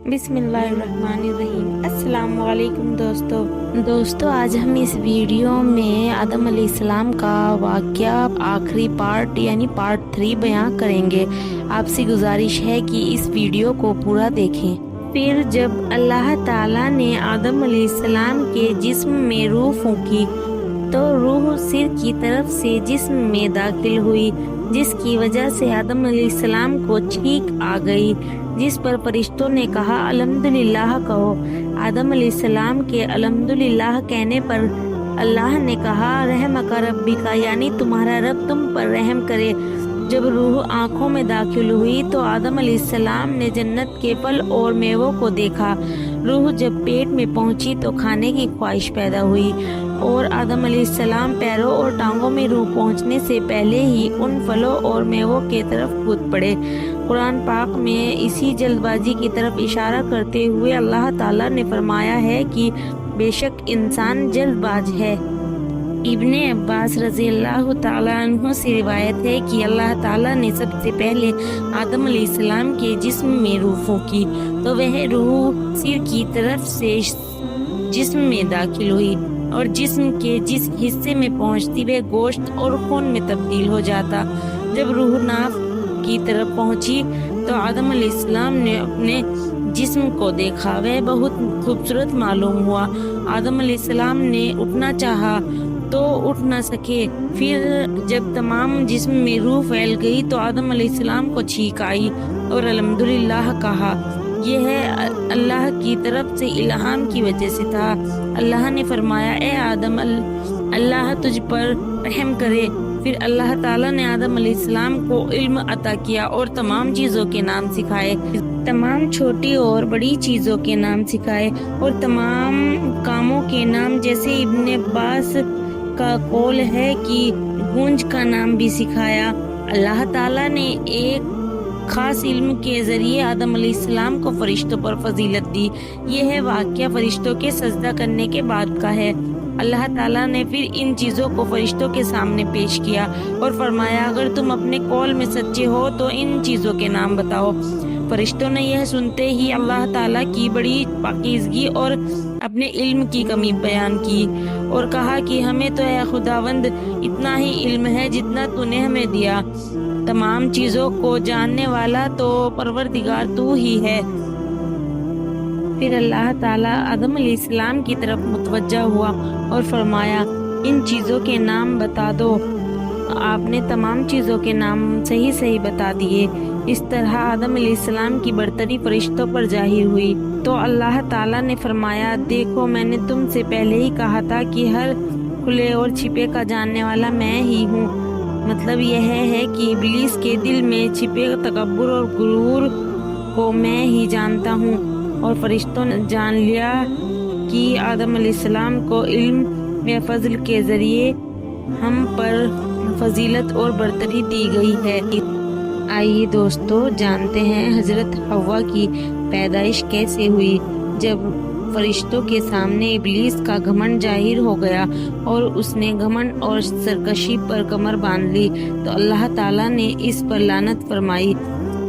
बिस्मिल्लाहिर्रहमानिर्रहीम। अस्सलाम वालेकुम दोस्तों, आज हम इस वीडियो में आदम अलैहिस्सलाम का वाक़या आखिरी पार्ट यानी पार्ट 3 बयां करेंगे। आपसे गुजारिश है कि इस वीडियो को पूरा देखें। फिर जब अल्लाह ताला ने आदम अलैहिस्सलाम के जिस्म में रूह फूंकी तो रूह सिर की तरफ से जिस्म में दाखिल हुई, जिसकी वजह से आदम अलैहिस्सलाम को छींक आ गई, जिस पर फरिश्तों ने कहा अल्हम्दुलिल्लाह कहो। आदम अलैहिस्सलाम के अल्हम्दुलिल्लाह कहने पर अल्लाह ने कहा रहमका रब्बिका, यानी तुम्हारा रब तुम पर रहम करे। जब रूह आंखों में दाखिल हुई तो आदम अलैहिस्सलाम ने जन्नत के फल और मेवों को देखा। रूह जब पेट में पहुंची तो खाने की ख्वाहिश पैदा हुई और आदम अलैहिस्सलाम पैरों और टांगों में रूह पहुंचने से पहले ही उन फलों और मेवों के तरफ कूद पड़े। कुरान पाक में इसी जल्दबाजी की तरफ इशारा करते हुए अल्लाह ताला ने फरमाया है कि बेशक इंसान जल्दबाज है। इब्ने अब्बास रज़ी अल्लाह ताला अन्हु से रिवायत है कि अल्लाह ताला ने सबसे पहले आदम अलैहिस्सलाम के जिस्म में रूह फूंकी तो वह रूह सिर की तरफ से जिस्म में दाखिल हुई और जिस्म के जिस हिस्से में पहुंचती वह गोश्त और खून में तब्दील हो जाता। जब रूह नाफ की तरफ पहुंची तो आदम अलैहिस्सलाम ने अपने जिस्म को देखा, वह बहुत खूबसूरत मालूम हुआ। आदम अलैहिस्सलाम ने उठना चाहा तो उठ न सके। फिर जब तमाम जिस्म में रूह फैल गई तो आदम अलैहिस्सलाम को छींक आई और अल्हम्दुलिल्लाह कहा। यह अल्लाह की तरफ से इल्हाम की वजह से था। अल्लाह ने फरमाया ए आदम, अल्लाह तुझ पर रहम करे। फिर अल्लाह ताला ने आदम अलैहिस्सलाम को इल्म अता किया और तमाम चीज़ों के नाम सिखाए, तमाम छोटी और बड़ी चीज़ों के नाम सिखाए और तमाम कामों के नाम, जैसे इब्ने अब्बास का कौल है कि गूंज का नाम भी सिखाया। अल्लाह ताला ने एक खास इल्म के जरिए आदम अलैहिस्सलाम को फरिश्तों पर फजीलत दी। यह वाक़या फरिश्तों के सजदा करने के बाद का है। अल्लाह ताला ने फिर इन चीज़ों को फरिश्तों के सामने पेश किया और फरमाया अगर तुम अपने कौल में सच्चे हो तो इन चीज़ों के नाम बताओ। फरिश्तों ने यह सुनते ही अल्लाह ताला की बड़ी पाकीज़गी और अपने इल्म की कमी बयान की और कहा कि हमें तो ऐ खुदावंद इतना ही इल्म है जितना तूने हमें दिया। तमाम चीज़ों को जानने वाला तो परवरदिगार तू ही है। फिर अल्लाह ताला आदम अलैहिस्सलाम की तरफ मुतवज्जा हुआ और फरमाया इन चीज़ों के नाम बता दो। आपने तमाम चीज़ों के नाम सही सही बता दिए। इस तरह आदम अलैहिस्सलाम की बरतरी फरिश्तों पर जाहिर हुई तो अल्लाह ताला ने फरमाया देखो, मैंने तुमसे पहले ही कहा था कि हर खुले और छिपे का जानने वाला मैं ही हूँ। मतलब यह है कि इब्लीस के दिल में छिपे तकब्बुर और गुरूर को मैं ही जानता हूँ और फरिश्तों ने जान लिया कि आदम अलैहिस्सलाम को इल्म व फजल के ज़रिए हम पर फजीलत और बरतरी दी गई है। आइए दोस्तों जानते हैं हज़रत हव्वा की पैदाइश कैसे हुई। जब फरिश्तों के सामने इब्लीस का घमंड जाहिर हो गया और उसने घमंड और सरकशी पर कमर बांध ली तो अल्लाह ताला ने इस पर लानत फरमाई।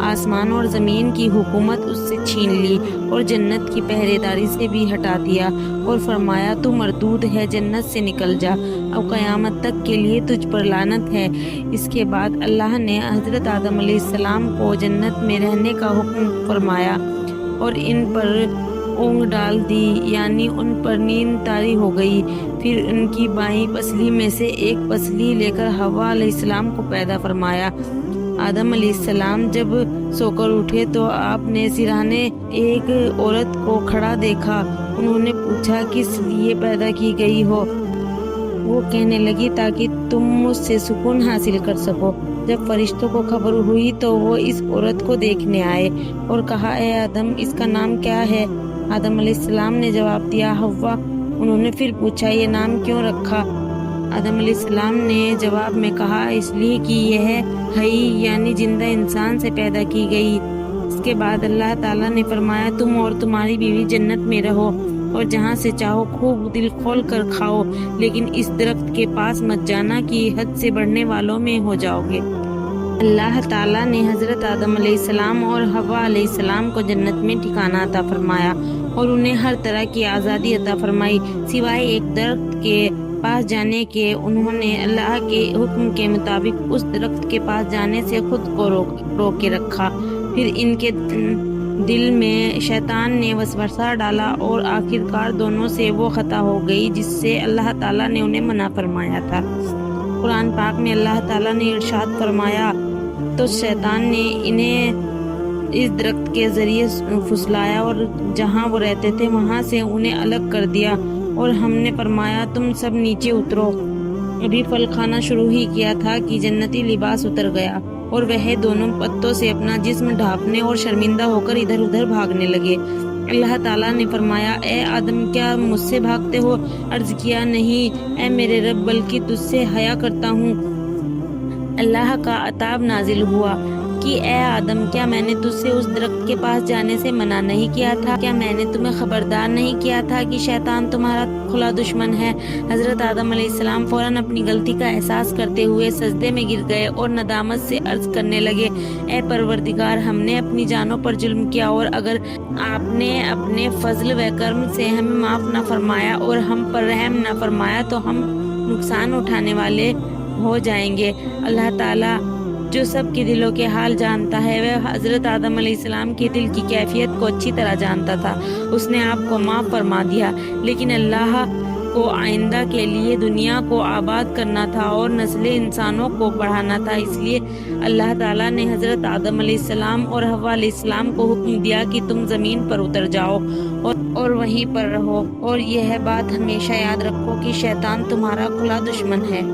आसमान और ज़मीन की हुकूमत उससे छीन ली और जन्नत की पहरेदारी से भी हटा दिया और फरमाया तू मरदूद है, जन्नत से निकल जा, अब क़यामत तक के लिए तुझ पर लानत है। इसके बाद अल्लाह ने हज़रत आदम अलैहिस्सलाम को जन्नत में रहने का हुक्म फरमाया और इन पर ऊँग डाल दी, यानी उन पर नींद तारी हो गई। फिर उनकी बाईं पसली में से एक पसली लेकर हव्वा अलैहिस्सलाम को पैदा फरमाया। आदम अलैहिस्सलाम जब सोकर उठे तो आपने सिरहाने एक औरत को खड़ा देखा। उन्होंने पूछा किस लिए पैदा की गई हो। वो कहने लगी ताकि तुम मुझसे सुकून हासिल कर सको। जब फरिश्तों को खबर हुई तो वो इस औरत को देखने आए और कहा ए आदम, इसका नाम क्या है। आदम अलैहिस्सलाम ने जवाब दिया हव्वा। उन्होंने फिर पूछा ये नाम क्यों रखा। आदम अलैहिस्सलाम ने जवाब में कहा इसलिए कि यह हई यानी जिंदा इंसान से पैदा की गई। इसके बाद अल्लाह ताला ने फरमाया तुम और तुम्हारी बीवी जन्नत में रहो और जहाँ से चाहो खूब दिल खोल कर खाओ, लेकिन इस दरख्त के पास मत जाना कि हद से बढ़ने वालों में हो जाओगे। اللہ تعالیٰ نے حضرت آدم علیہ السلام اور حوا علیہ السلام کو جنت میں ٹھکانہ عطا فرمایا اور انہیں ہر طرح کی آزادی عطا فرمائی سوائے ایک درخت کے پاس جانے کے۔ انہوں نے اللہ کے حکم کے مطابق اس درخت کے پاس جانے سے خود کو روک کے رکھا، پھر ان کے دل میں شیطان نے وسوسہ ڈالا اور آخرکار دونوں سے وہ خطا ہو گئی جس سے اللہ تعالیٰ نے انہیں منع فرمایا تھا۔ قرآن پاک میں اللہ تعالیٰ نے ارشاد فرمایا، تو شیطان نے انہیں اس درخت کے ذریعے پھسلایا اور جہاں وہ رہتے تھے وہاں سے انہیں الگ کر دیا، اور ہم نے فرمایا تم سب نیچے اترو۔ ابھی پھل کھانا شروع ہی کیا تھا کہ جنتی لباس اتر گیا اور وہ دونوں پتوں سے اپنا جسم ڈھانپنے اور شرمندہ ہو کر ادھر ادھر بھاگنے لگے۔ اللہ تعالیٰ نے فرمایا، اے آدم کیا مجھ سے بھاگتے ہو؟ عرض کیا، نہیں اے میرے رب، بلکہ تجھ سے حیا کرتا ہوں۔ اللہ کا عتاب نازل ہوا کہ اے آدم، کیا میں نے تجھ سے اس درخت کے پاس جانے سے منع نہیں کیا تھا؟ کیا میں نے تمہیں خبردار نہیں کیا تھا کہ شیطان تمہارا کھلا دشمن ہے؟ حضرت آدم علیہ السلام فوراً اپنی غلطی کا احساس کرتے ہوئے سجدے میں گر گئے اور ندامت سے عرض کرنے لگے، اے پروردگار، ہم نے اپنی جانوں پر ظلم کیا، اور اگر آپ نے اپنے فضل و کرم سے ہمیں معاف نہ فرمایا اور ہم پر رحم نہ فرمایا تو ہم نقصان اٹھانے والے ہو جائیں گے۔ اللہ تعالیٰ جو سب کے دلوں کے حال جانتا ہے، وہ حضرت آدم علیہ السلام کے دل کی کیفیت کو اچھی طرح جانتا تھا۔ اس نے آپ کو معاف فرما دیا، لیکن اللہ کو آئندہ کے لیے دنیا کو آباد کرنا تھا اور نسل انسانوں کو بڑھانا تھا، اس لیے اللہ تعالیٰ نے حضرت آدم علیہ السلام اور حوا علیہ السلام کو حکم دیا کہ تم زمین پر اتر جاؤ اور وہیں پر رہو، اور یہ بات ہمیشہ یاد رکھو کہ شیطان تمہارا کھلا دشمن ہے۔